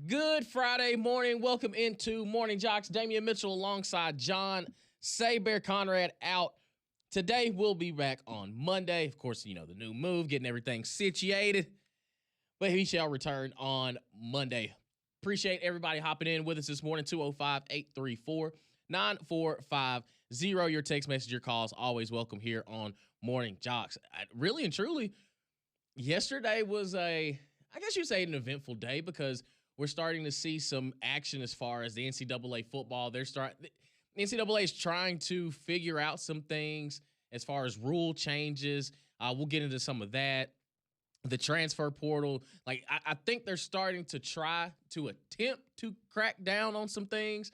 Good Friday morning. Welcome into Morning JOX. Damian Mitchell alongside John Saybear Conrad out. Today we'll be back on Monday. Of course, the new move, getting everything situated. But he shall return on Monday. Appreciate everybody hopping in with us this morning. 205-834-9450. Your text message, your calls, always welcome here on Morning JOX. Really and truly, yesterday was I guess you'd say an eventful day because we're starting to see some action as far as the NCAA football. The NCAA is trying to figure out some things as far as rule changes. We'll get into some of that. The transfer portal, I think they're starting to try to attempt to crack down on some things,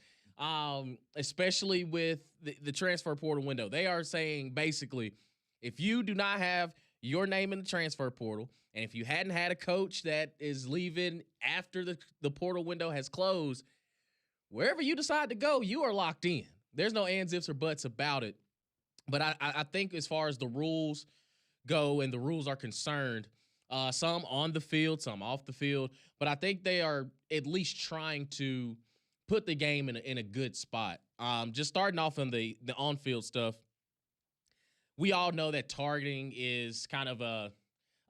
especially with the transfer portal window. They are saying basically, if you do not have your name in the transfer portal, and if you hadn't had a coach that is leaving after the portal window has closed, wherever you decide to go, you are locked in. There's no ands, ifs, or buts about it. But I think as far as the rules go and the rules are concerned, some on the field, some off the field, but I think they are at least trying to put the game in a good spot. Just starting off on the on-field stuff, we all know that targeting is kind of a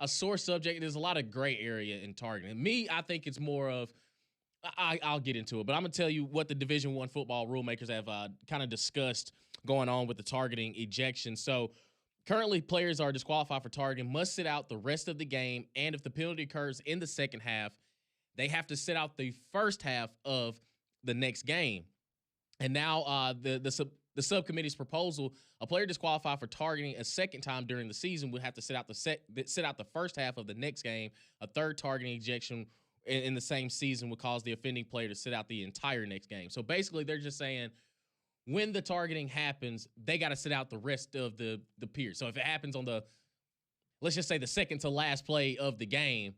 sore subject. There's a lot of gray area in targeting. I think it's more of I'll get into it, but I'm going to tell you what the Division I football rulemakers have kind of discussed going on with the targeting ejection. So currently, players are disqualified for targeting, must sit out the rest of the game, and if the penalty occurs in the second half, they have to sit out the first half of the next game. And now the subcommittee's proposal, a player disqualified for targeting a second time during the season would have to sit out the first half of the next game. A third targeting ejection in the same season would cause the offending player to sit out the entire next game. So basically, they're just saying when the targeting happens, they got to sit out the rest of the period. So if it happens on let's just say the second to last play of the game,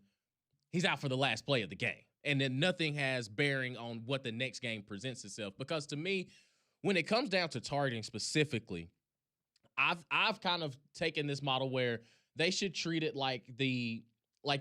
he's out for the last play of the game. And then nothing has bearing on what the next game presents itself. Because to me, when it comes down to targeting specifically, I've kind of taken this model where they should treat it like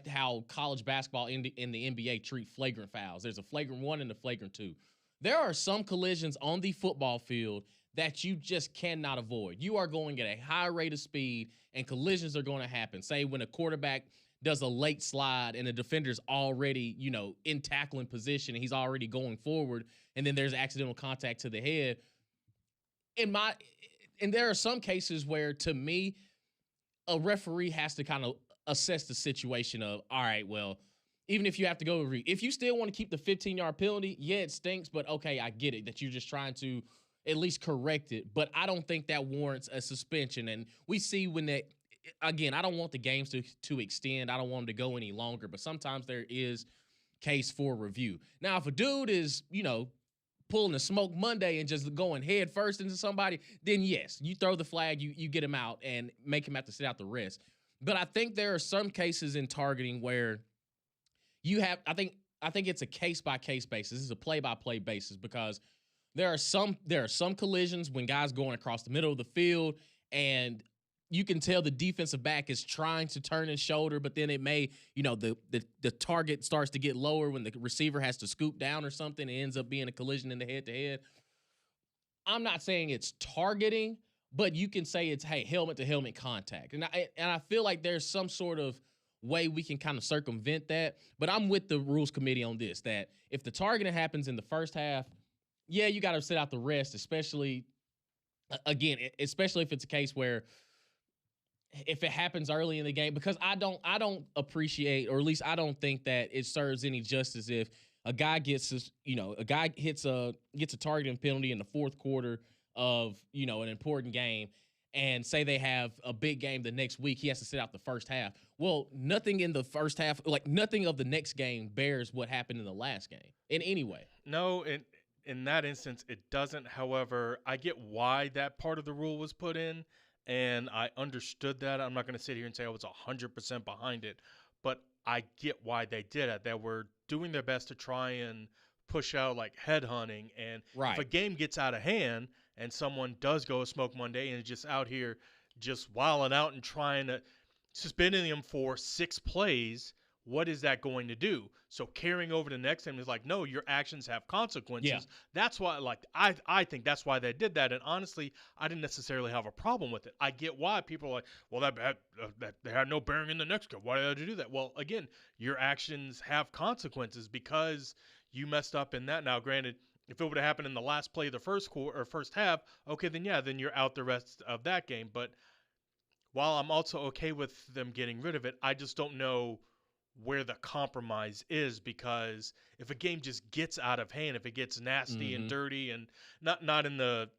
how college basketball in the NBA treat flagrant fouls. There's a flagrant 1 and a flagrant 2. There are some collisions on the football field that you just cannot avoid. You are going at a high rate of speed, and collisions are going to happen. Say when a quarterback does a late slide and the defender's already, in tackling position and he's already going forward, and then there's accidental contact to the head. And there are some cases where, to me, a referee has to kind of assess the situation of, all right, well, even if you have to go, if you still want to keep the 15-yard penalty, yeah, it stinks, but okay, I get it that you're just trying to at least correct it. But I don't think that warrants a suspension. And we see when that, again, I don't want the games to extend. I don't want them to go any longer, but sometimes there is case for review. Now, if a dude is, pulling a smoke Monday and just going head first into somebody, then yes, you throw the flag, you get him out and make him have to sit out the rest. But I think there are some cases in targeting where you have, I think it's a case-by-case basis. This is a play-by-play basis because there are some collisions when guys going across the middle of the field and you can tell the defensive back is trying to turn his shoulder, but then it may, the target starts to get lower when the receiver has to scoop down or something. It ends up being a collision in the head-to-head. I'm not saying it's targeting, but you can say it's, hey, helmet-to-helmet contact. And I feel like there's some sort of way we can kind of circumvent that. But I'm with the rules committee on this, that if the targeting happens in the first half, yeah, you got to sit out the rest, especially if it's a case where if it happens early in the game, because I don't appreciate, or at least I don't think that it serves any justice if a guy hits a targeting penalty in the fourth quarter of, an important game, and say they have a big game the next week, he has to sit out the first half. Well, nothing in the first half, nothing of the next game bears what happened in the last game in any way. No, in that instance, it doesn't. However, I get why that part of the rule was put in, and I understood that. I'm not going to sit here and say I was 100% behind it, but I get why they did it. They were doing their best to try and push out headhunting. And If a game gets out of hand and someone does go a Smoke Monday and is just out here just wilding out and trying to suspending them for 6 plays what is that going to do? So carrying over to the next time is like, no, your actions have consequences. Yeah. That's why, like, I think that's why they did that. And honestly, I didn't necessarily have a problem with it. I get why people are like, well, that they had no bearing in the next game. Why did they do that? Well, again, your actions have consequences because you messed up in that. Now, granted, if it would have happened in the last play of the first quarter or first half, okay, then yeah, then you're out the rest of that game. But while I'm also okay with them getting rid of it, I just don't know where the compromise is, because if a game just gets out of hand, if it gets nasty and dirty, and not in the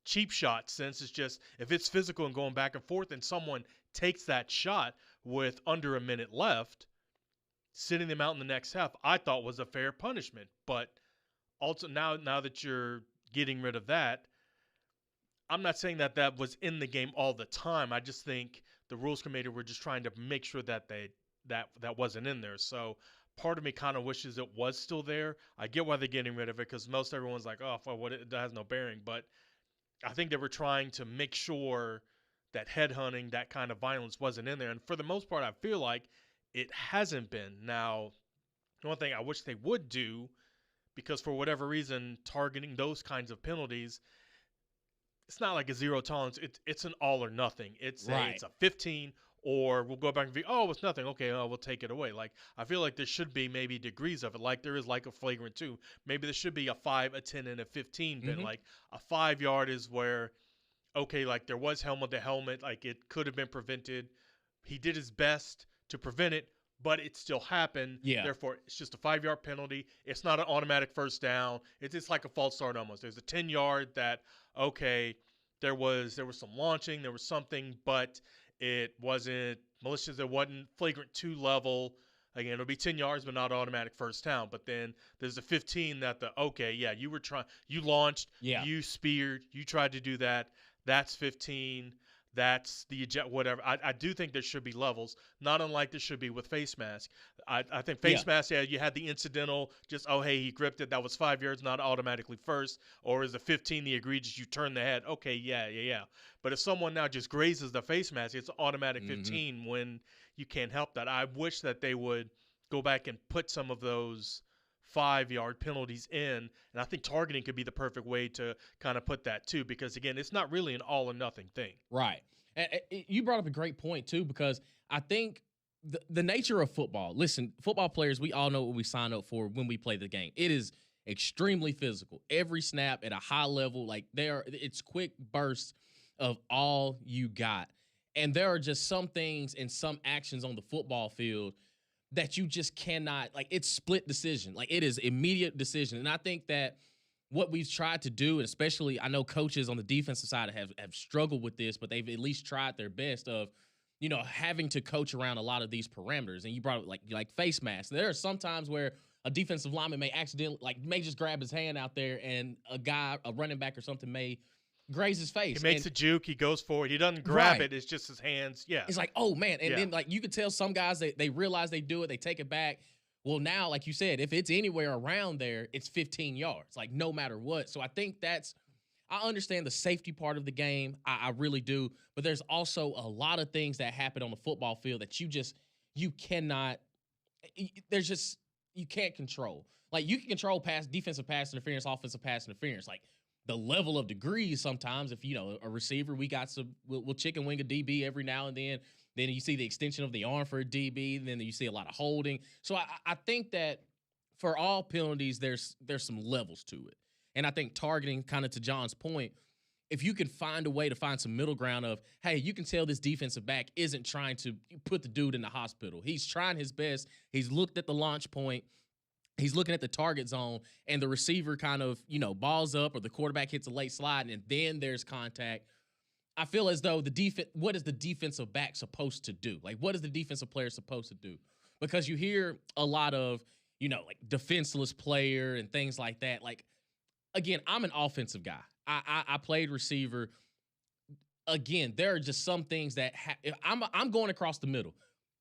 cheap shot sense, it's just if it's physical and going back and forth and someone takes that shot with under a minute left, sitting them out in the next half, I thought was a fair punishment. But also now that you're getting rid of that, I'm not saying that that was in the game all the time. I just think the rules committee were just trying to make sure that that wasn't in there. So part of me kind of wishes it was still there. I get why they're getting rid of it, because most everyone's like, oh, well, it has no bearing. But I think they were trying to make sure that headhunting, that kind of violence, wasn't in there. And for the most part, I feel like it hasn't been. Now, one thing I wish they would do, because for whatever reason, targeting those kinds of penalties, it's not like a zero tolerance. It's an all or nothing. It's a 15, or we'll go back and be, oh, it's nothing. Okay, we'll take it away. Like, I feel like there should be maybe degrees of it, like there is like a flagrant 2. Maybe there should be a 5, a 10, and a 15. But like a 5-yard is where, okay, like there was helmet to helmet, like it could have been prevented. He did his best to prevent it, but it still happened. Yeah. Therefore, it's just a 5-yard penalty. It's not an automatic first down. It's like a false start almost. There's a 10-yard that, okay, there was some launching, there was something, but it wasn't malicious. It wasn't flagrant 2 level. Again, it'll be 10 yards, but not automatic first down. But then there's a 15 that you launched, you speared, you tried to do that. That's 15. That's the eject, whatever. I do think there should be levels, not unlike there should be with face mask. I think face mask, you had the incidental, just, oh, hey, he gripped it. That was 5 yards, not automatically first. Or is the 15 the egregious, you turn the head? Okay, yeah. But if someone now just grazes the face mask, it's automatic 15 when you can't help that. I wish that they would go back and put some of those 5-yard penalties in, and I think targeting could be the perfect way to kind of put that too, because again, it's not really an all or nothing thing. Right. And you brought up a great point too, because I think the nature of football, listen, football players, we all know what we sign up for when we play the game. It is extremely physical. Every snap at a high level, like it's quick bursts of all you got. And there are just some things and some actions on the football field that you just cannot, like, it's split decision. Like, it is immediate decision. And I think that what we've tried to do, and especially I know coaches on the defensive side have struggled with this, but they've at least tried their best of, having to coach around a lot of these parameters. And you brought up like face masks. There are some times where a defensive lineman may just grab his hand out there, and a running back or something may graze his face. He makes a juke. He goes forward. He doesn't grab it. It's just his hands. Yeah. It's like, oh, man. And then, like, you could tell some guys, they realize they do it. They take it back. Well, now, like you said, if it's anywhere around there, it's 15 yards, like, no matter what. So I think I understand the safety part of the game. I really do. But there's also a lot of things that happen on the football field that you can't control. Like, you can control defensive pass interference, offensive pass interference. Like, the level of degrees sometimes, if, a receiver, we'll chicken wing a DB every now and then. Then you see the extension of the arm for a DB. And then you see a lot of holding. So I think that for all penalties, there's some levels to it. And I think targeting, kind of to John's point, if you can find a way to find some middle ground of, hey, you can tell this defensive back isn't trying to put the dude in the hospital. He's trying his best. He's looked at the launch point. He's looking at the target zone, and the receiver kind of, balls up, or the quarterback hits a late slide, and then there's contact. I feel as though what is the defensive back supposed to do? Like, what is the defensive player supposed to do? Because you hear a lot of, like, defenseless player and things like that. Like, again, I'm an offensive guy. I played receiver. Again, there are just some things that I'm going across the middle.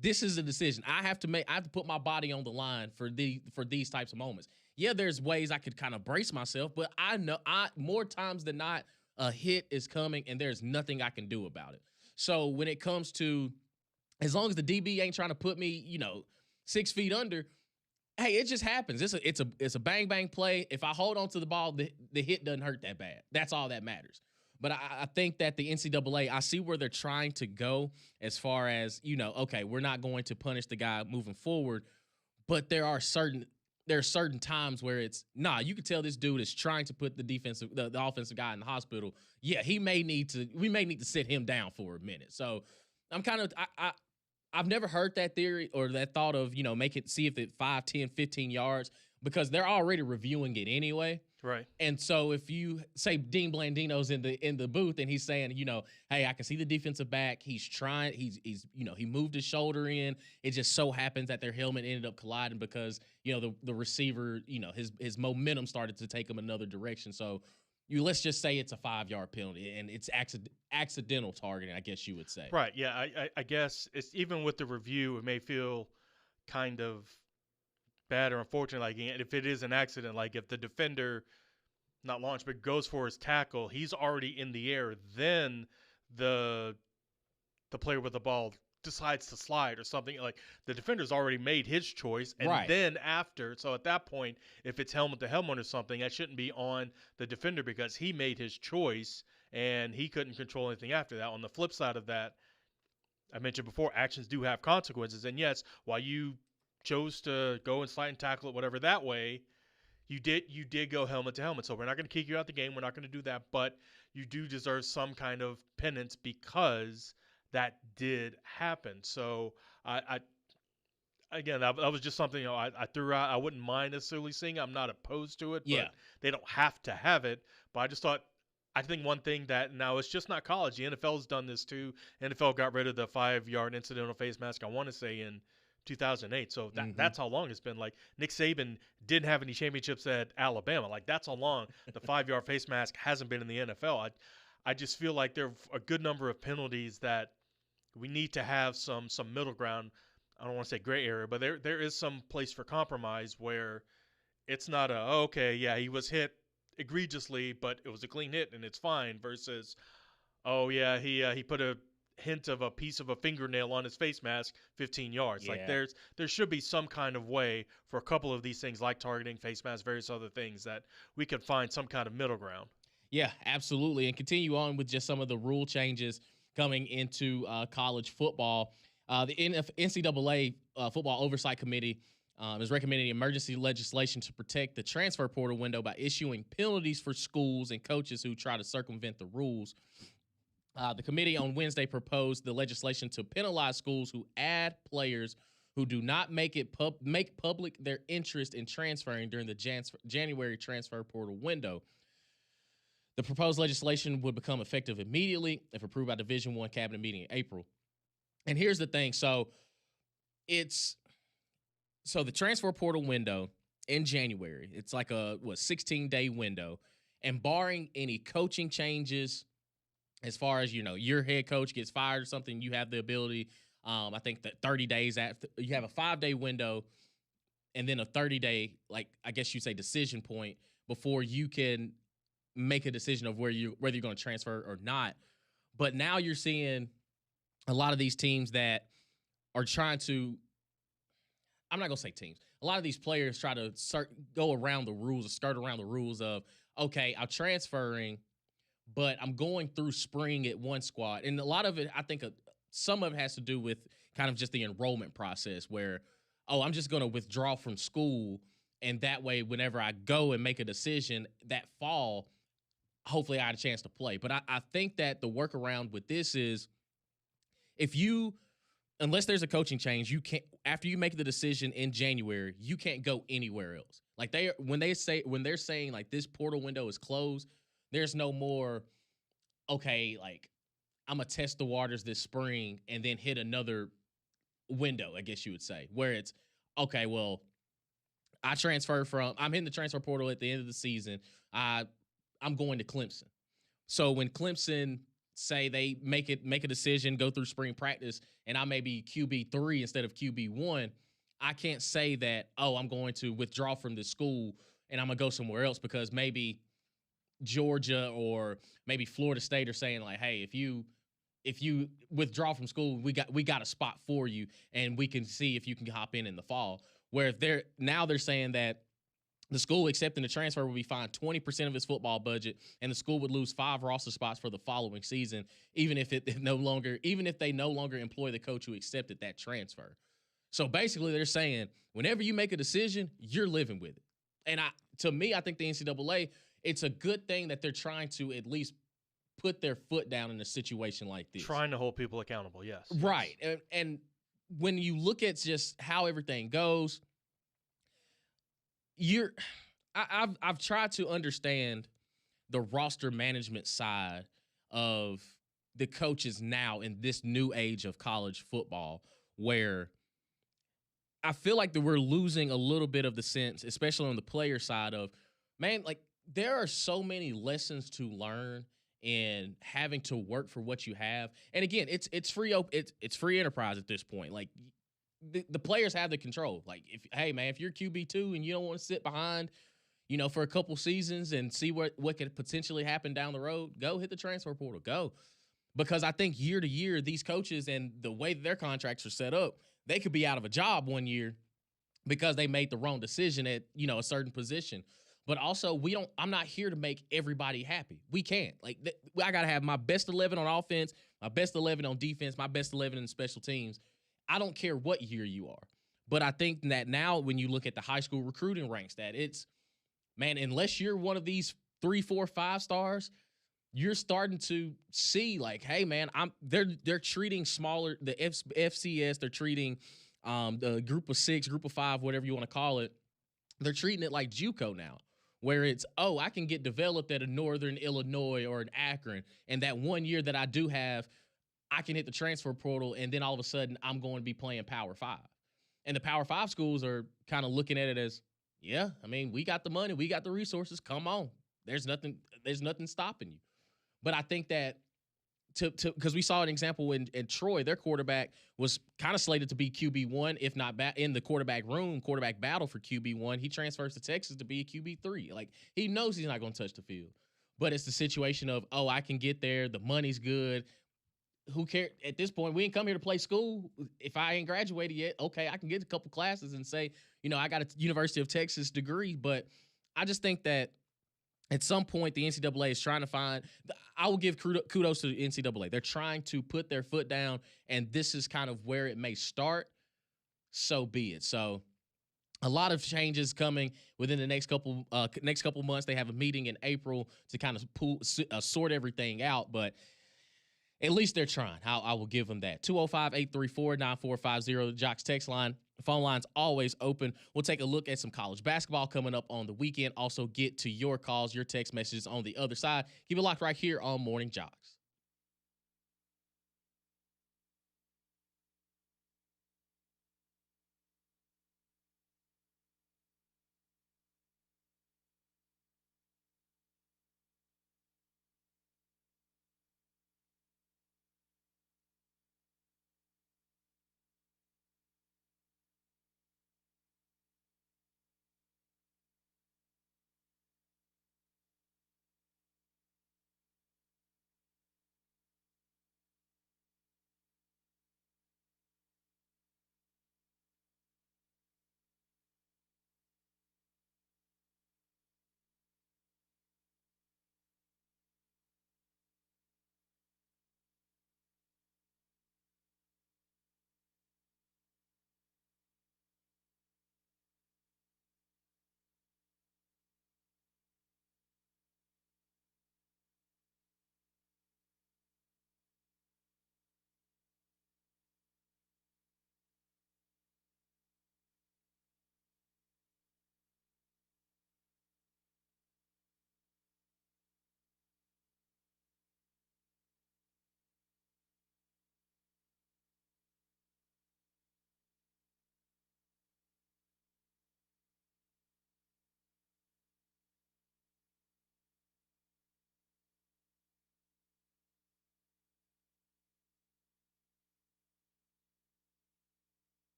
This is a decision I have to put my body on the line for these types of moments. Yeah, there's ways I could kind of brace myself, but I know more times than not, a hit is coming and there's nothing I can do about it. So when it comes to, as long as the DB ain't trying to put me, 6 feet under. Hey, it just happens. It's a bang bang play. If I hold on to the ball, the hit doesn't hurt that bad. That's all that matters. But I think that the NCAA, I see where they're trying to go as far as, okay, we're not going to punish the guy moving forward, but there are certain times where it's you can tell this dude is trying to put the offensive guy in the hospital. Yeah, we may need to sit him down for a minute. So I'm kind of I've never heard that theory or that thought of, see if it 5, 10, 15 yards, because they're already reviewing it anyway. Right. And so if you say Dean Blandino's in the booth and he's saying, hey, I can see the defensive back. He's trying, he moved his shoulder in. It just so happens that their helmet ended up colliding because, the receiver, his momentum started to take him another direction. So let's just say it's a 5-yard penalty and it's accidental targeting, I guess you would say. Right. Yeah. I guess it's even with the review, it may feel kind of bad or unfortunate. Like if it is an accident, like if the defender not launched but goes for his tackle, he's already in the air. Then the player with the ball decides to slide or something. Like the defender's already made his choice, and right. Then after, so at that point, if it's helmet to helmet or something, that shouldn't be on the defender because he made his choice and he couldn't control anything after that. On the flip side of that, I mentioned before, actions do have consequences, and yes, while you chose to go and slide and tackle it whatever that way, you did go helmet to helmet. So we're not going to kick you out the game. We're not going to do that, but you do deserve some kind of penance because that did happen. So again, that was just something I threw out. I wouldn't mind necessarily seeing. I'm not opposed to it, but they don't have to have it. But I just thought, I think one thing that now it's just not college. The NFL's done this too. NFL got rid of the 5-yard incidental face mask, I want to say, in 2008. So that's how long it's been. Like Nick Saban didn't have any championships at Alabama. Like that's how long the 5-yard face mask hasn't been in the NFL. I just feel like there are a good number of penalties that we need to have some middle ground. I don't want to say gray area, but there is some place for compromise where it's not he was hit egregiously, but it was a clean hit and it's fine, versus he put a hint of a piece of a fingernail on his face mask 15 yards. Like there should be some kind of way for a couple of these things like targeting, face mask, various other things that we could find some kind of middle ground. Yeah, absolutely. And continue on with just some of the rule changes coming into college football. The NCAA Football Oversight Committee is recommending emergency legislation to protect the transfer portal window by issuing penalties for schools and coaches who try to circumvent the rules. The committee on Wednesday proposed the legislation to penalize schools who add players who do not make public their interest in transferring during the January transfer portal window. The proposed legislation would become effective immediately if approved by Division I cabinet meeting in April. And here's the thing. So the transfer portal window in January, it's like a 16-day window, and barring any coaching changes, as far as, your head coach gets fired or something, you have the ability, I think that 30 days after, you have a 5-day window and then a 30-day, like, I guess you say decision point before you can make a decision of whether you're going to transfer or not. But now you're seeing a lot of these teams that are trying to, I'm not going to say teams, a lot of these players try to go around the rules or skirt around the rules of, okay, I'm transferring, but I'm going through spring at one squad. And a lot of it, I think some of it has to do with kind of just the enrollment process where, I'm just going to withdraw from school. And that way, whenever I go and make a decision that fall, hopefully I had a chance to play. But I think that the workaround with this is unless there's a coaching change, you can't, after you make the decision in January, you can't go anywhere else. Like when they're saying like this portal window is closed, there's no more, okay, like I'm going to test the waters this spring and then hit another window, I guess you would say, where it's, okay, well, I'm in the transfer portal at the end of the season. I'm going to Clemson. So when Clemson say they make a decision, go through spring practice, and I may be QB3 instead of QB1, I can't say that, I'm going to withdraw from this school and I'm going to go somewhere else because maybe Georgia or maybe Florida State are saying like, hey, if you if you withdraw from school, we got a spot for you, and we can see if you can hop in the fall. Where if they're saying that the school accepting the transfer will be fined 20% of its football budget, and the school would lose 5 roster spots for the following season, even if they no longer employ the coach who accepted that transfer. So basically, they're saying whenever you make a decision, you're living with it. And to me, I think the NCAA, it's a good thing that they're trying to at least put their foot down in a situation like this. Trying to hold people accountable, yes. Right. And when you look at just how everything goes, I've tried to understand the roster management side of the coaches now in this new age of college football, where I feel like that we're losing a little bit of the sense, especially on the player side of, man, like there are so many lessons to learn in having to work for what you have. And again, it's free enterprise at this point. Like the players have the control. Like if you're QB2 and you don't want to sit behind, for a couple seasons and see what could potentially happen down the road, go hit the transfer portal, go. Because I think year to year, these coaches and the way their contracts are set up, they could be out of a job one year because they made the wrong decision at, a certain position. But also, I'm not here to make everybody happy. We can't. I got to have my best 11 on offense, my best 11 on defense, my best 11 in special teams. I don't care what year you are. But I think that now when you look at the high school recruiting ranks, that it's, man, unless you're one of these 3, 4, 5 stars, you're starting to see like, hey, man, they're treating smaller, the FCS, they're treating the group of 6, group of 5, whatever you want to call it. They're treating it like JUCO now, where it's, I can get developed at a Northern Illinois or an Akron, and that one year that I do have, I can hit the transfer portal, and then all of a sudden I'm going to be playing Power 5. And the Power 5 schools are kind of looking at it as, yeah, I mean, we got the money, we got the resources, come on. There's nothing stopping you. But I think that because we saw an example in Troy, their quarterback was kind of slated to be QB1, if not in the quarterback battle for QB1. He transfers to Texas to be a QB3. Like, he knows he's not going to touch the field. But it's the situation of, I can get there. The money's good. Who cares? At this point, we ain't come here to play school. If I ain't graduated yet, okay, I can get a couple classes and say, I got a University of Texas degree. But I just think that at some point, the NCAA is trying to find – I will give kudos to the NCAA. They're trying to put their foot down, and this is kind of where it may start. So be it. So a lot of changes coming within the next couple months. They have a meeting in April to kind of sort everything out, but at least they're trying. I will give them that. 205-834-9450, the JOX text line. Phone line's always open. We'll take a look at some college basketball coming up on the weekend. Also get to your calls, your text messages on the other side. Keep it locked right here on Morning JOX.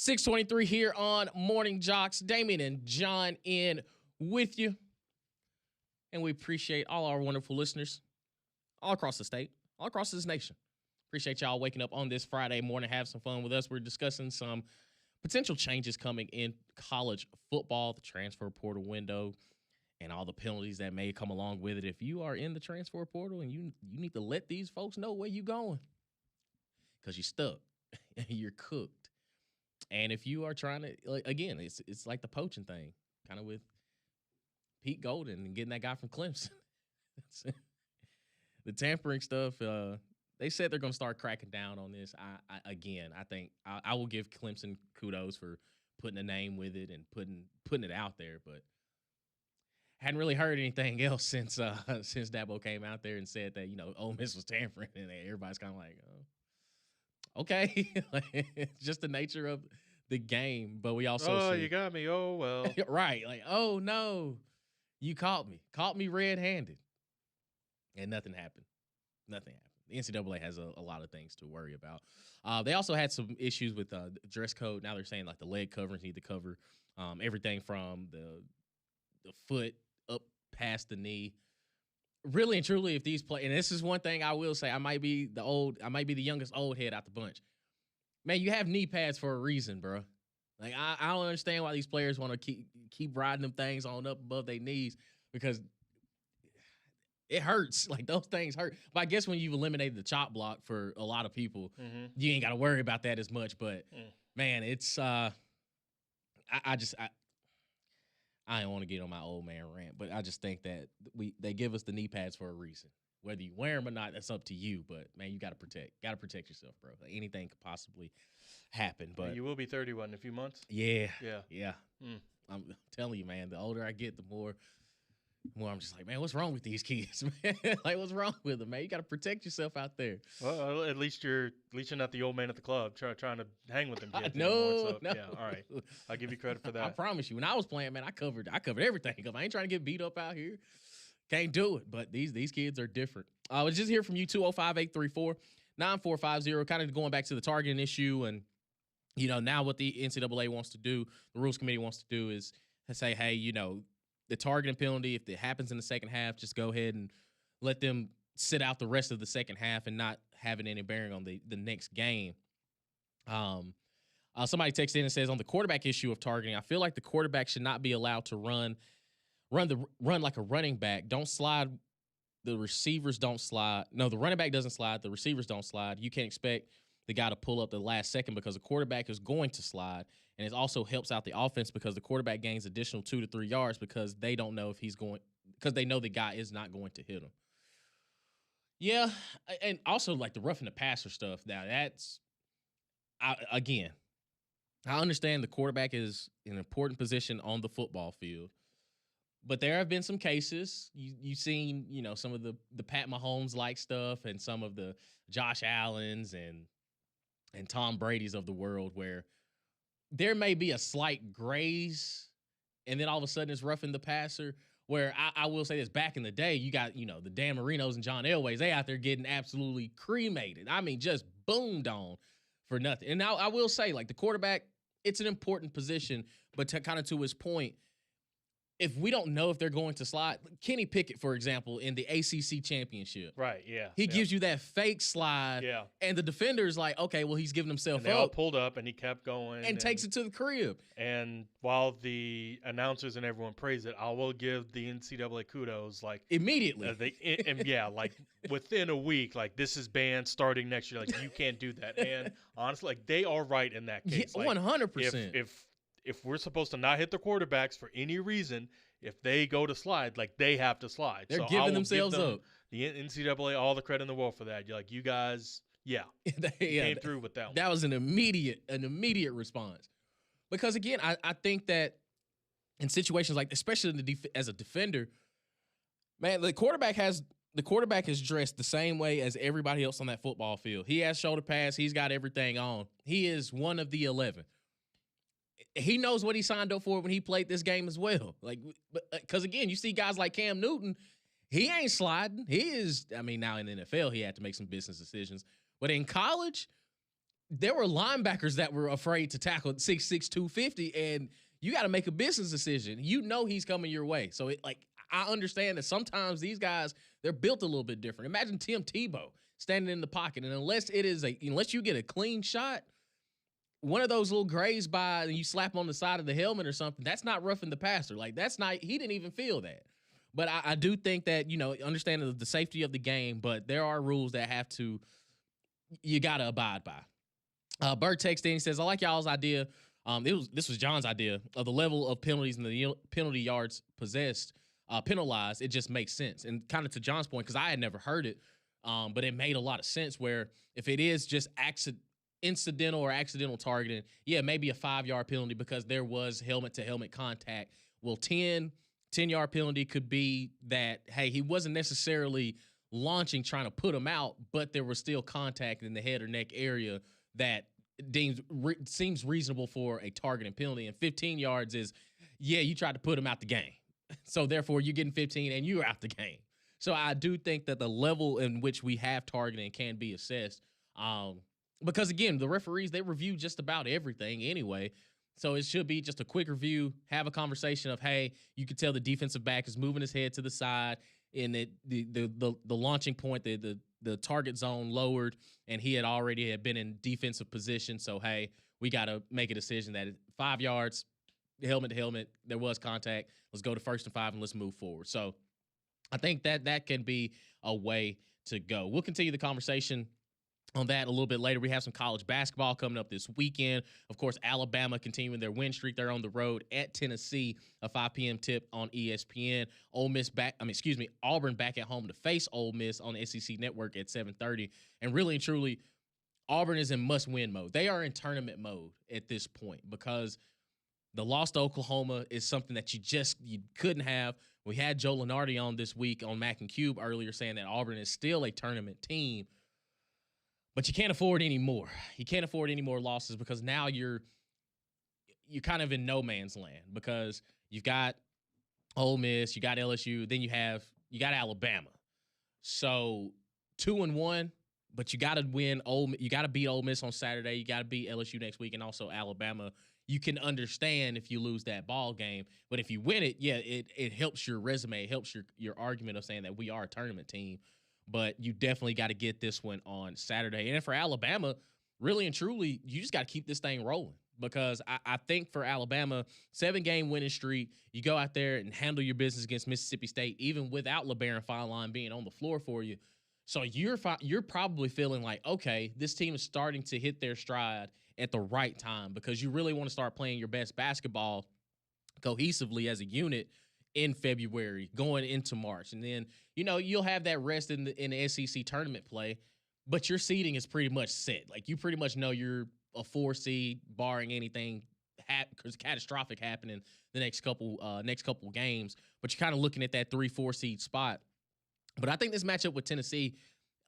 6:23 here on Morning Jocks. Damien and John in with you. And we appreciate all our wonderful listeners all across the state, all across this nation. Appreciate y'all waking up on this Friday morning, have some fun with us. We're discussing some potential changes coming in college football, the transfer portal window, and all the penalties that may come along with it. If you are in the transfer portal and you need to let these folks know where you're going, because you're stuck and you're cooked. And if you are trying to, again, it's like the poaching thing, kind of with Pete Golden and getting that guy from Clemson. The tampering stuff, they said they're going to start cracking down on this. I think I will give Clemson kudos for putting a name with it and putting it out there, but hadn't really heard anything else since Dabo came out there and said that, Ole Miss was tampering, and everybody's kind of like, oh, okay. It's just the nature of the game, but we also you got me. Oh, well. Right. Like, oh, no, you caught me red-handed. And nothing happened. The NCAA has a lot of things to worry about. They also had some issues with dress code. Now they're saying like the leg coverings need to cover everything from the foot up past the knee. Really and truly, if these play, and this is one thing I will say, I might be the youngest old head out the bunch. Man, you have knee pads for a reason, bro. Like I don't understand why these players want to keep riding them things on up above their knees, because it hurts. Like, those things hurt. But I guess when you've eliminated the chop block for a lot of people, you ain't got to worry about that as much. But, man, it's I don't want to get on my old man rant, but I just think that they give us the knee pads for a reason. Whether you wear them or not, that's up to you. But, man, you got to protect yourself, bro. Like, anything could possibly happen. But you will be 31 in a few months. Yeah. I'm telling you, man, the older I get, the more I'm just like, man, what's wrong with these kids, man? Like, what's wrong with them, man? You got to protect yourself out there. Well, at least you're not the old man at the club trying to hang with them kids. No. Yeah, all right. I'll give you credit for that. I promise you, when I was playing, man, I covered everything. I ain't trying to get beat up out here. Can't do it. But these kids are different. I was just hear from you, 205-834-9450, kind of going back to the targeting issue. And, now what the NCAA wants to do, the rules committee wants to do is say, hey, the targeting penalty, if it happens in the second half, just go ahead and let them sit out the rest of the second half and not having any bearing on the next game. Somebody texted in and says, on the quarterback issue of targeting, I feel like the quarterback should not be allowed to run like a running back. Don't slide. The receivers don't slide. No, the running back doesn't slide. The receivers don't slide. You can't expect the guy to pull up the last second because the quarterback is going to slide. And it also helps out the offense because the quarterback gains additional 2 to 3 yards because they don't know if he's going, because they know the guy is not going to hit him. Yeah, and also like the roughing the passer stuff. Now I understand the quarterback is an important position on the football field, but there have been some cases you've seen, some of the Pat Mahomes like stuff and some of the Josh Allens and Tom Brady's of the world where there may be a slight graze, and then all of a sudden it's roughing the passer, where I will say this, back in the day, you got, the Dan Marinos and John Elways, they out there getting absolutely cremated. I mean, just boomed on for nothing. And now I will say, like, the quarterback, it's an important position, but to his point, if we don't know if they're going to slide, Kenny Pickett, for example, in the ACC championship. Right, yeah. He gives you that fake slide. Yeah. And the defender's like, okay, well, he's giving himself and they all pulled up, and he kept going. And takes it to the crib. And while the announcers and everyone praise it, I will give the NCAA kudos. Like, immediately. Like, within a week, like, this is banned starting next year. Like, you can't do that. And honestly, like, they are right in that case. Yeah, 100%. If we're supposed to not hit the quarterbacks for any reason, if they go to slide, like, they have to slide. They're giving themselves up. The NCAA, all the credit in the world for that. You're like, you guys, came through with that one. That was an immediate response. Because, again, I think that in situations like, especially as a defender, man, the quarterback is dressed the same way as everybody else on that football field. He has shoulder pads. He's got everything on. He is one of the 11. He knows what he signed up for when he played this game as well. Like, because again, you see guys like Cam Newton, he ain't sliding. He is, now in the NFL, he had to make some business decisions. But in college, there were linebackers that were afraid to tackle 6'6", 250, and you got to make a business decision. You know he's coming your way. So, I understand that sometimes these guys, they're built a little bit different. Imagine Tim Tebow standing in the pocket, and unless you get a clean shot, one of those little grays by and you slap on the side of the helmet or something, that's not roughing the passer. Like, that's not, he didn't even feel that. But I do think that, understanding the safety of the game, but there are rules that you got to abide by. Bird texts in, he says, I like y'all's idea. This was John's idea of the level of penalties and the penalty yards penalized. It just makes sense. And kind of to John's point, because I had never heard it, but it made a lot of sense where if it is just incidental or accidental targeting, yeah, maybe a 5-yard penalty because there was helmet-to-helmet contact. Well, 10-yard penalty could be that, hey, he wasn't necessarily launching trying to put him out, but there was still contact in the head or neck area that seems reasonable for a targeting penalty. And 15 yards is, yeah, you tried to put him out the game. So therefore, you're getting 15 and you're out the game. So I do think that the level in which we have targeting can be assessed. Because again, the referees, they review just about everything anyway. So it should be just a quick review, have a conversation of, hey, you can tell the defensive back is moving his head to the side, and the launching point, the target zone lowered, and he had been in defensive position. So, hey, we got to make a decision that 5 yards, helmet to helmet, there was contact. Let's go to 1st and 5 and let's move forward. So I think that can be a way to go. We'll continue the conversation on that a little bit later. We have some college basketball coming up this weekend. Of course, Alabama continuing their win streak. They're on the road at Tennessee, a 5 p.m. tip on ESPN. Auburn back at home to face Ole Miss on the SEC Network at 7:30. And really and truly, Auburn is in must-win mode. They are in tournament mode at this point because the loss to Oklahoma is something that you couldn't have. We had Joe Lunardi on this week on Mac and Cube earlier saying that Auburn is still a tournament team. But you can't afford any more. You can't afford any more losses because now you're kind of in no man's land because you've got Ole Miss, you got LSU, then you got Alabama. So 2-1, but you got to win. You got to beat Ole Miss on Saturday. You got to beat LSU next week, and also Alabama. You can understand if you lose that ball game, but if you win it, yeah, it helps your resume. It helps your argument of saying that we are a tournament team. But you definitely got to get this one on Saturday. And for Alabama, really and truly, you just got to keep this thing rolling because I think for Alabama, 7-game winning streak, you go out there and handle your business against Mississippi State, even without LeBaron Feinlein being on the floor for you. So you're probably feeling like, okay, this team is starting to hit their stride at the right time because you really want to start playing your best basketball cohesively as a unit in February, going into March. And then, you'll have that rest in the SEC tournament play, but your seeding is pretty much set. Like, you pretty much know you're a 4 seed, barring anything catastrophic happening the next couple games. But you're kind of looking at that 3-4 seed spot. But I think this matchup with Tennessee,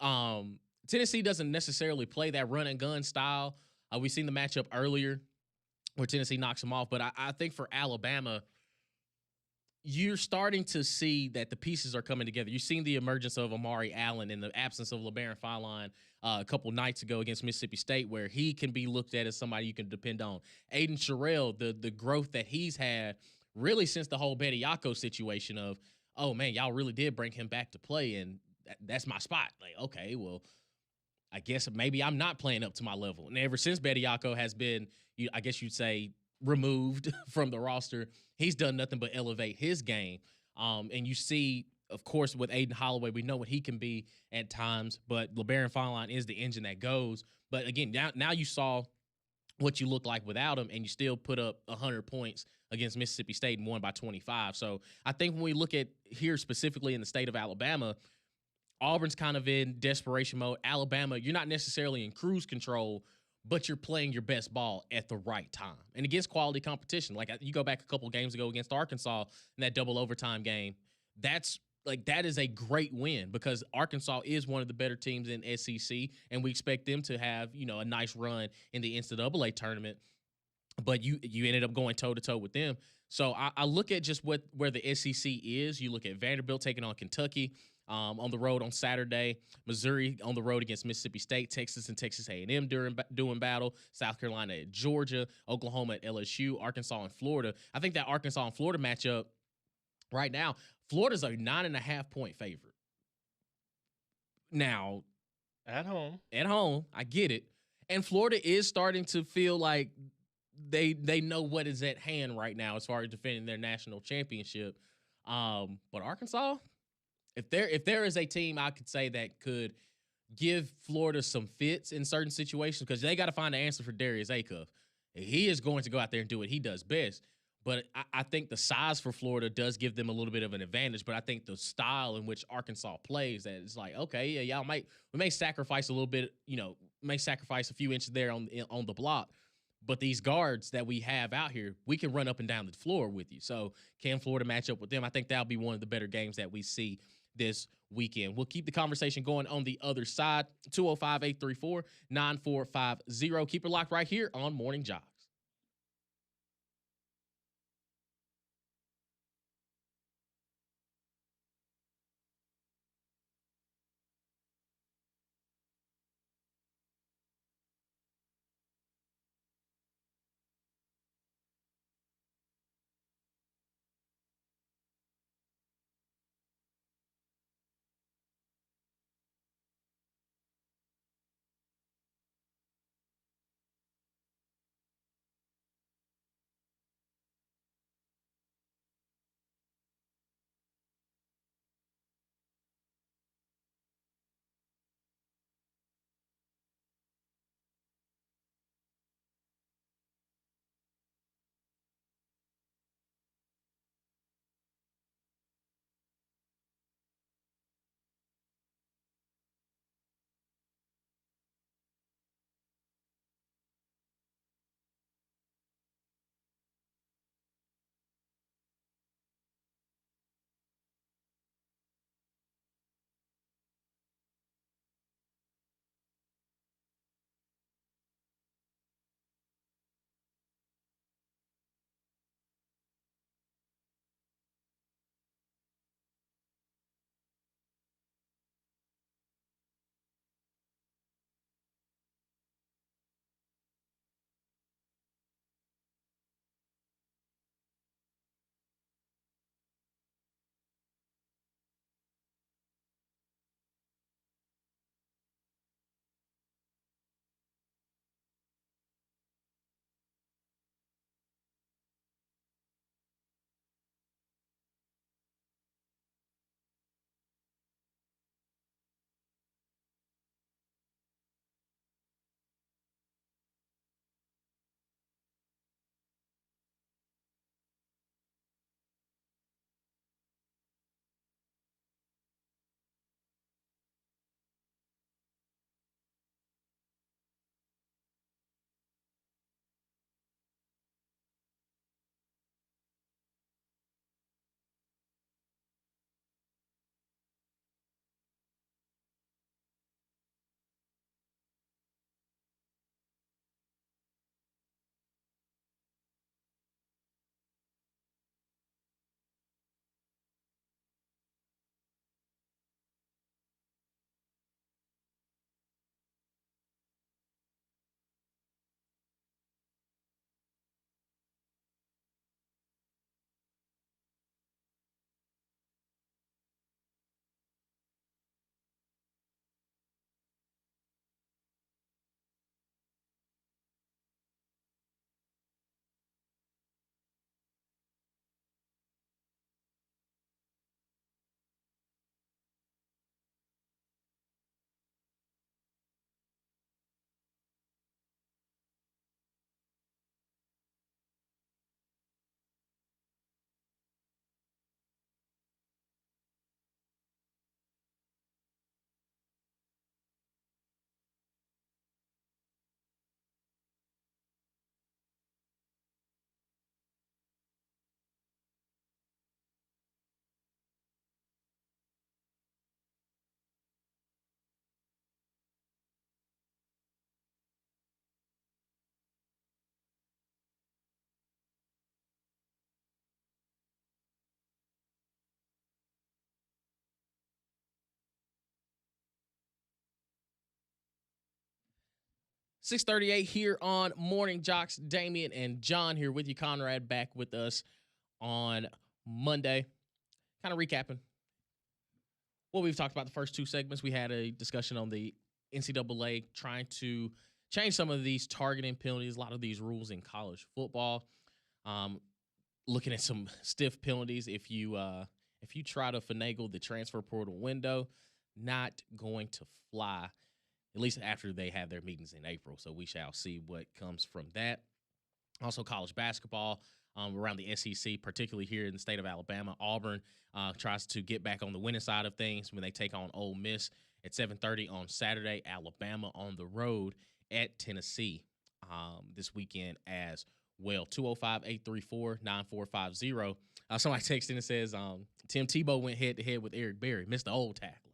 Tennessee doesn't necessarily play that run and gun style. We've seen the matchup earlier where Tennessee knocks them off. But I think for Alabama, you're starting to see that the pieces are coming together. You've seen the emergence of Amari Allen in the absence of LeBaron Feinlein a couple nights ago against Mississippi State, where he can be looked at as somebody you can depend on. Aiden Sherrill, the growth that he's had really since the whole Bediako situation of, oh, man, y'all really did bring him back to play, and that's my spot. Like, okay, well, I guess maybe I'm not playing up to my level. And ever since Bediako has been, I guess you'd say, removed from the roster, he's done nothing but elevate his game. And you see, of course, with Aiden Holloway, we know what he can be at times, but LeBaron Feinlein is the engine that goes. But again, now you saw what you look like without him, and you still put up 100 points against Mississippi State and won by 25. So I think when we look at here specifically in the state of Alabama, Auburn's kind of in desperation mode. Alabama, you're not necessarily in cruise control, but you're playing your best ball at the right time and against quality competition. Like, you go back a couple games ago against Arkansas in that double overtime game. That is a great win because Arkansas is one of the better teams in SEC, and we expect them to have, a nice run in the NCAA tournament. But you ended up going toe-to-toe with them. So I look at just where the SEC is. You look at Vanderbilt taking on Kentucky. on the road on Saturday. Missouri on the road against Mississippi State. Texas and Texas A&M doing battle. South Carolina at Georgia. Oklahoma at LSU. Arkansas and Florida. I think that Arkansas and Florida matchup right now, Florida's a 9.5-point favorite. Now, At home. I get it. And Florida is starting to feel like they know what is at hand right now as far as defending their national championship. But Arkansas, if there is a team I could say that could give Florida some fits in certain situations, because they got to find an answer for Darius Acuff. He is going to go out there and do what he does best. But I think the size for Florida does give them a little bit of an advantage. But I think the style in which Arkansas plays, that it's like, okay, yeah, we may sacrifice a little bit, may sacrifice a few inches there on the block. But these guards that we have out here, we can run up and down the floor with you. So can Florida match up with them? I think that'll be one of the better games that we see this weekend. We'll keep the conversation going on the other side. 205-834-9450. Keep it locked right here on Morning Jogs. 6:38 here on Morning Jocks. Damian and John here with you. Conrad back with us on Monday. Kind of recapping what we've talked about the first two segments. We had a discussion on the NCAA trying to change some of these targeting penalties, a lot of these rules in college football. Looking at some stiff penalties if you try to finagle the transfer portal window, not going to fly, at least after they have their meetings in April. So we shall see what comes from that. Also, college basketball around the SEC, particularly here in the state of Alabama. Auburn tries to get back on the winning side of things when they take on Ole Miss at 7:30 on Saturday. Alabama on the road at Tennessee this weekend as well. 205-834-9450. Somebody texted in and says Tim Tebow went head-to-head with Eric Berry, missed the old tackler.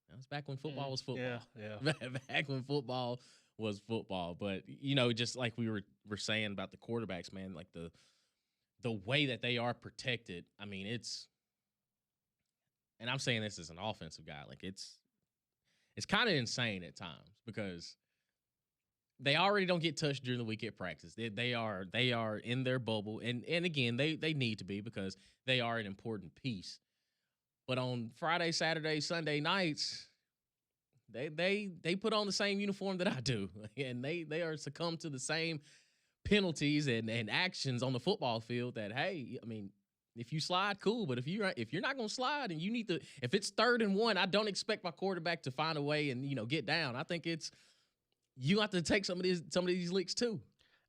That was back when football was football. Yeah. Back when football was football. But, just like we were saying about the quarterbacks, man, like the way that they are protected, I mean, and I'm saying this as an offensive guy, like it's kind of insane at times because they already don't get touched during the week at practice. They are in their bubble, and again, they need to be because they are an important piece. But on Friday, Saturday, Sunday nights, they put on the same uniform that I do, and they are succumb to the same penalties and actions on the football field. That, hey, I mean, if you slide, cool, but if you're not gonna slide and you need to, if it's 3rd and 1, I don't expect my quarterback to find a way and get down. I think you have to take some of these licks too.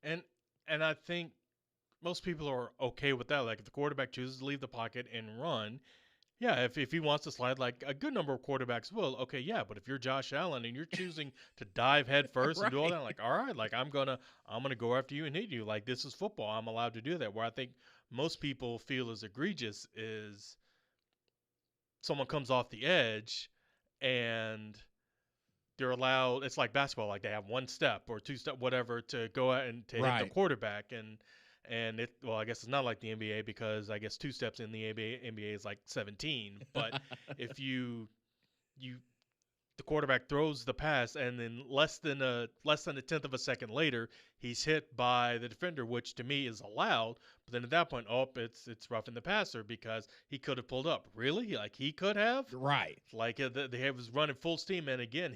And I think most people are okay with that. Like if the quarterback chooses to leave the pocket and run, yeah, if he wants to slide, like a good number of quarterbacks will, okay, yeah. But if you're Josh Allen and you're choosing to dive head first and do all that, like, all right, like I'm gonna go after you and hit you. Like this is football. I'm allowed to do that. Where I think most people feel is egregious is someone comes off the edge and they're allowed, it's like basketball, like they have 1 step or 2 step, whatever, to go out and to hit the quarterback. And it, well, I guess it's not like the NBA because I guess 2 steps in the NBA is like 17. But if the quarterback throws the pass and then less than a 10th of a second later, he's hit by the defender, which to me is allowed. But then at that point, it's roughing the passer because he could have pulled up. Really? Like he could have? Right. Like they was running full steam. And again,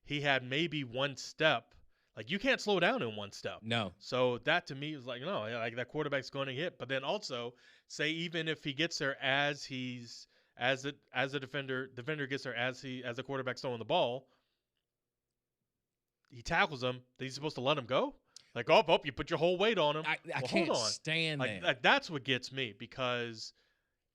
he had maybe 1 step. Like you can't slow down in 1 step. No. So that to me was like, no, like that quarterback's going to hit. But then also say even if he gets there as the defender gets there as the quarterback's throwing the ball, he tackles him. He's supposed to let him go. Like, you put your whole weight on him. I can't stand that. Like that's what gets me because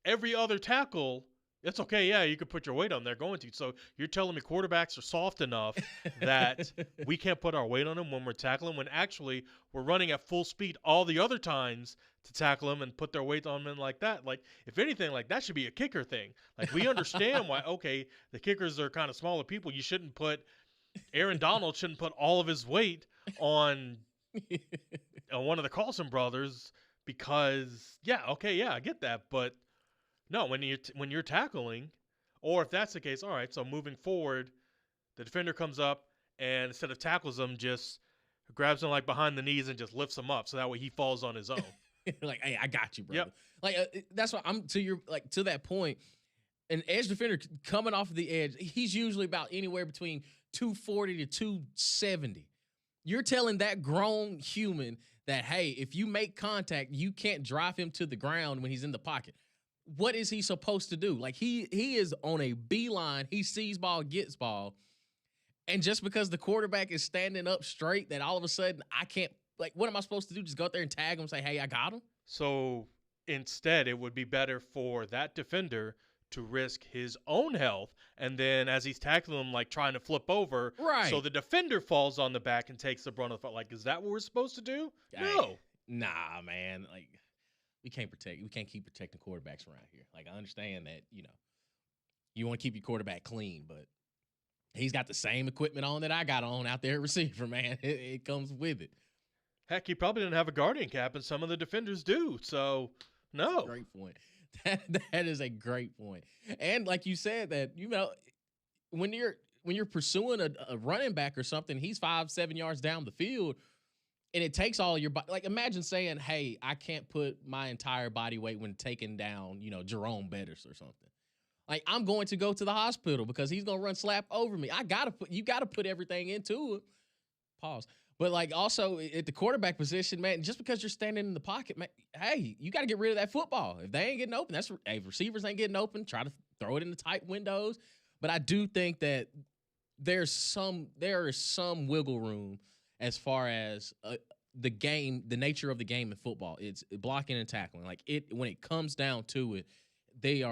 every other tackle, it's okay. Yeah, you could put your weight on. They're going to. So you're telling me quarterbacks are soft enough that we can't put our weight on them when we're tackling, when actually we're running at full speed all the other times to tackle them and put their weight on them like that. Like, if anything, like that should be a kicker thing. Like, we understand why, okay, the kickers are kind of smaller people. You shouldn't put – Aaron Donald shouldn't put all of his weight on one of the Carlson brothers because, I get that. But – no, when you're tackling, or if that's the case, all right, so moving forward, the defender comes up and instead of tackles him, just grabs him like behind the knees and just lifts him up so that way he falls on his own. Like, hey, I got you, bro. Yep. Like that's why I'm to that point. An edge defender coming off of the edge, he's usually about anywhere between 240 to 270. You're telling that grown human that, hey, if you make contact, you can't drive him to the ground when he's in the pocket. What is he supposed to do? Like he is on a beeline. He sees ball, gets ball. And just because the quarterback is standing up straight, that all of a sudden I can't, like, what am I supposed to do? Just go out there and tag him and say, hey, I got him? So instead, it would be better for that defender to risk his own health. And then as he's tackling him, like trying to flip over. Right. So the defender falls on the back and takes the brunt of the fight. Like, is that what we're supposed to do? No. Nah, man. Like, we can't keep protecting quarterbacks around here. Like, I understand that, you want to keep your quarterback clean, but he's got the same equipment on that I got on out there at receiver, man. It comes with it. Heck, he probably didn't have a guardian cap, and some of the defenders do. So, no. That's a great point. That is a great point. And like you said, that, when you're when you're pursuing a running back or something, he's 5-7 yards down the field, and it takes all your body. Like, imagine saying, "Hey, I can't put my entire body weight when taking down, Jerome Bettis or something. Like, I'm going to go to the hospital because he's gonna run slap over me. You gotta put everything into it. Pause. But like also at the quarterback position, man, just because you're standing in the pocket, man, hey, you got to get rid of that football. If they ain't getting open, if receivers ain't getting open, try to throw it in the tight windows. But I do think that there is some wiggle room as far as the game, the nature of the game in football. It's blocking and tackling. Like when it comes down to it, these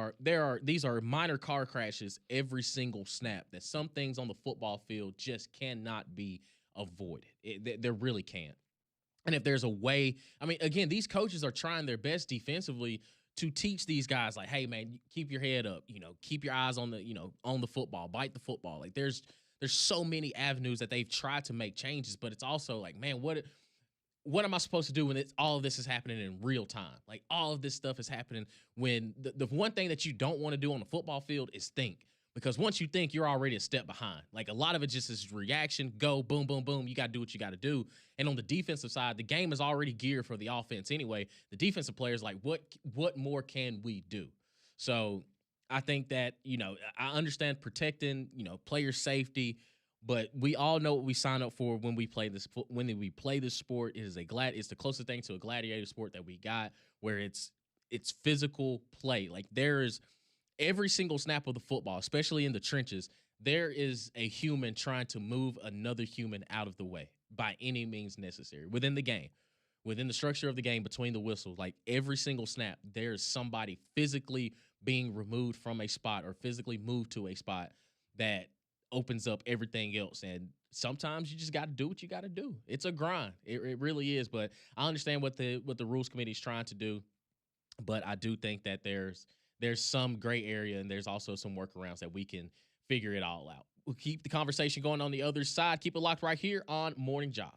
are minor car crashes every single snap. That some things on the football field just cannot be avoided. There really can't. And if there's a way, I mean, again, these coaches are trying their best defensively to teach these guys, like, hey, man, keep your head up, keep your eyes on the football, bite the football. Like there's so many avenues that they've tried to make changes, but it's also like, man, what am I supposed to do when all of this is happening in real time? Like all of this stuff is happening when the one thing that you don't want to do on the football field is think. Because once you think, you're already a step behind. Like a lot of it just is reaction, go, boom, boom, boom. You got to do what you got to do. And on the defensive side, the game is already geared for the offense anyway. The defensive players like, what more can we do? So I think that, I understand protecting, player safety, but we all know what we sign up for when we play this. When we play this sport, it's the closest thing to a gladiator sport that we got, where it's physical play. Like there is every single snap of the football, especially in the trenches, there is a human trying to move another human out of the way by any means necessary within the game, within the structure of the game, between the whistles. Like every single snap, there's somebody physically being removed from a spot or physically moved to a spot that opens up everything else. And sometimes you just got to do what you got to do. It's a grind. It really is. But I understand what the rules committee is trying to do. But I do think that there's some gray area, and there's also some workarounds that we can figure it all out. We'll keep the conversation going on the other side. Keep it locked right here on Morning JOX.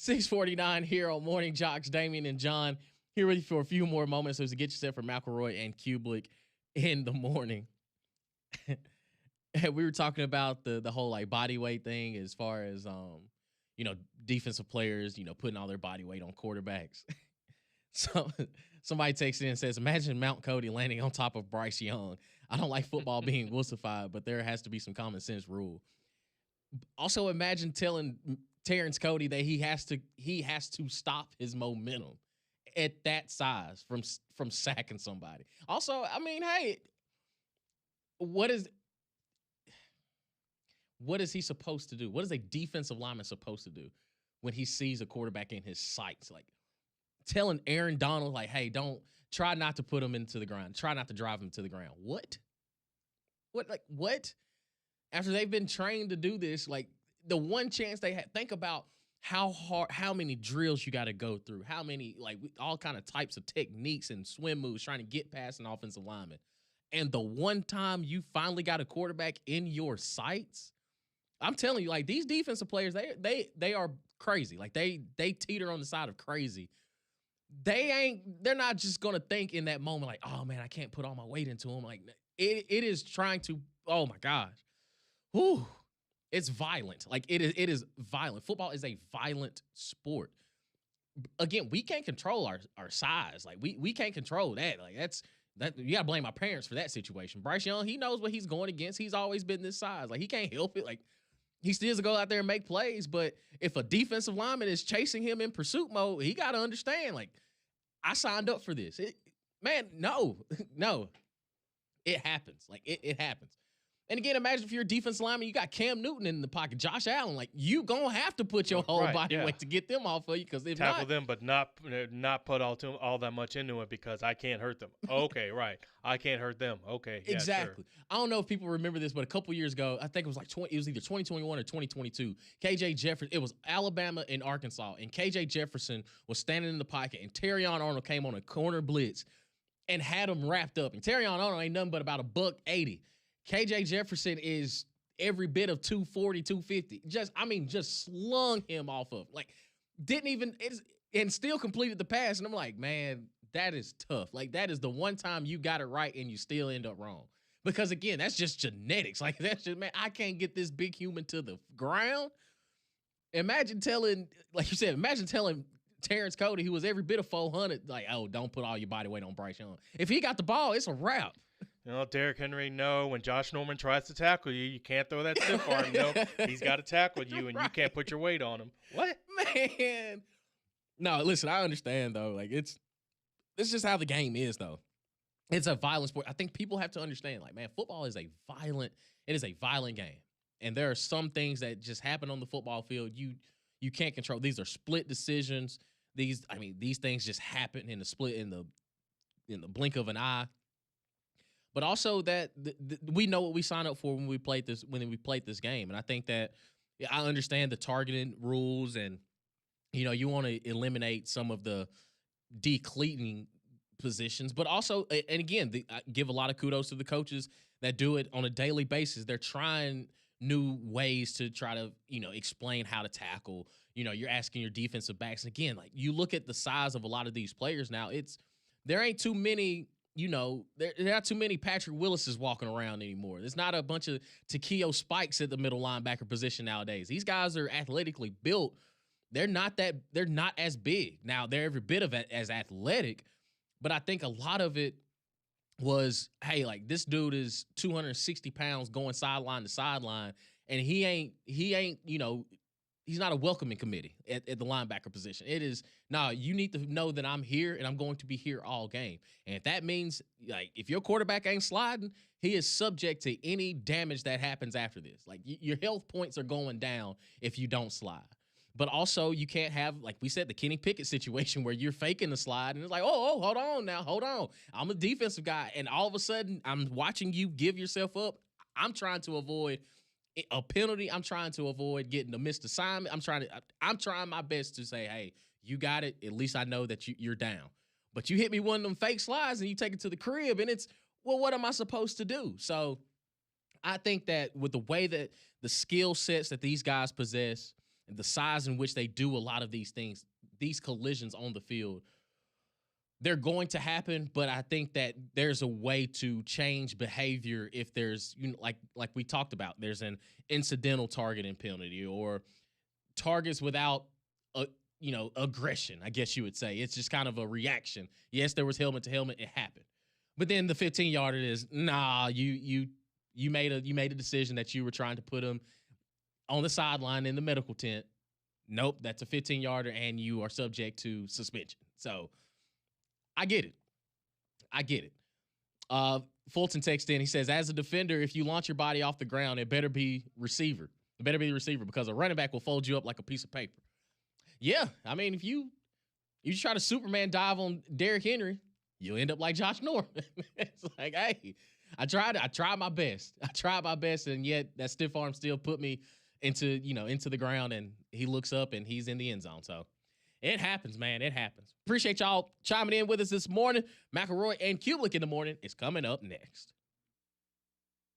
6:49 here on Morning Jocks. Damian and John here with you for a few more moments as to get yourself for McElroy and Kubelik in the morning. We were talking about the whole like body weight thing as far as defensive players, putting all their body weight on quarterbacks. So somebody texts in and says, imagine Mount Cody landing on top of Bryce Young. I don't like football being wussified, but there has to be some common sense rule. Also, imagine telling Terrence Cody that he has to stop his momentum at that size from sacking somebody. Also, I mean, hey, what is he supposed to do? What is a defensive lineman supposed to do when he sees a quarterback in his sights? Like telling Aaron Donald, like, hey, try not to put him into the ground. Try not to drive him to the ground. What? What? After they've been trained to do this, like the one chance they had, think about how many drills you got to go through, how many, like all kind of types of techniques and swim moves trying to get past an offensive lineman. And the one time you finally got a quarterback in your sights, I'm telling you, like these defensive players, they are crazy. Like they teeter on the side of crazy. They're not just going to think in that moment, like, oh man, I can't put all my weight into him. Like it is trying to, oh my gosh. Whew, it's violent. Like it is violent. Football is a violent sport. Again, we can't control our size. Like we can't control that. Like that you gotta blame our parents for that situation. Bryce Young, he knows what he's going against. He's always been this size. Like he can't help it. Like he still has to go out there and make plays. But if a defensive lineman is chasing him in pursuit mode, he gotta understand. Like I signed up for this. No, it happens. Like it happens. And again, imagine if you're a defensive lineman, you got Cam Newton in the pocket, Josh Allen. Like you gonna have to put your whole body weight to get them off of you, because if tackle them, but not put all that much into it because I can't hurt them. Okay, right. I can't hurt them. Okay, yeah, exactly. Sure. I don't know if people remember this, but a couple years ago, I think it was like it was either 2021 or 2022. KJ Jefferson. It was Alabama and Arkansas, and KJ Jefferson was standing in the pocket, and Terrion Arnold came on a corner blitz and had him wrapped up. And Terrion Arnold ain't nothing but about $180. KJ Jefferson is every bit of 240, 250. Just slung him off of. Like, and still completed the pass. And I'm like, man, that is tough. Like, that is the one time you got it right and you still end up wrong. Because, again, that's just genetics. Like, that's just, man, I can't get this big human to the ground. Imagine telling Terrence Cody, who was every bit of 400, like, oh, don't put all your body weight on Bryce Young. If he got the ball, it's a wrap. Derrick Henry, no. When Josh Norman tries to tackle you, you can't throw that stiff arm. No, he's got to tackle you, and you can't put your weight on him. What? Man. No, listen, I understand, though. Like, it's just how the game is, though. It's a violent sport. I think people have to understand, like, man, football is a violent game. And there are some things that just happen on the football field you can't control. These are split decisions. These things just happen in the blink of an eye. But also that we know what we signed up for when we played this game, and I think that I understand the targeting rules, and you want to eliminate some of the decleating positions, but also, and again, I give a lot of kudos to the coaches that do it on a daily basis. They're trying new ways to try to explain how to tackle. You're asking your defensive backs, and again, like you look at the size of a lot of these players now. There ain't too many. There are not too many Patrick Willises walking around anymore. There's not a bunch of Takeo Spikes at the middle linebacker position nowadays. These guys are athletically built. They're not as big. Now, they're every bit of as athletic, but I think a lot of it was, hey, like this dude is 260 pounds going sideline to sideline, and he ain't, he's not a welcoming committee at the linebacker position. It is, you need to know that I'm here and I'm going to be here all game. And if that means, like, if your quarterback ain't sliding, he is subject to any damage that happens after this. Like, your health points are going down if you don't slide. But also, you can't have, like we said, the Kenny Pickett situation where you're faking the slide and it's like, oh, hold on. I'm a defensive guy, and all of a sudden, I'm watching you give yourself up. I'm trying to avoid a penalty. I'm trying to avoid getting a missed assignment. I'm trying my best to say, hey, you got it. At least I know that you're down. But you hit me one of them fake slides and you take it to the crib, and it's, well, what am I supposed to do? So I think that with the way that the skill sets that these guys possess, the size in which they do a lot of these things, these collisions on the field, they're going to happen, but I think that there's a way to change behavior if there's, like we talked about, there's an incidental targeting penalty or targets without aggression, I guess you would say. It's just kind of a reaction. Yes, there was helmet to helmet, it happened. But then the 15-yarder is, nah, you made a decision that you were trying to put him on the sideline in the medical tent. Nope, that's a 15-yarder and you are subject to suspension. So I get it. Fulton texted in. He says, as a defender, if you launch your body off the ground, it better be receiver. It better be the receiver because a running back will fold you up like a piece of paper. Yeah, I mean, if you try to Superman dive on Derrick Henry, you'll end up like Josh Norman. It's like, hey, I tried my best. And yet that stiff arm still put me into the ground, and he looks up and he's in the end zone. So it happens, man. It happens. Appreciate y'all chiming in with us this morning. McElroy and Kublik in the morning is coming up next.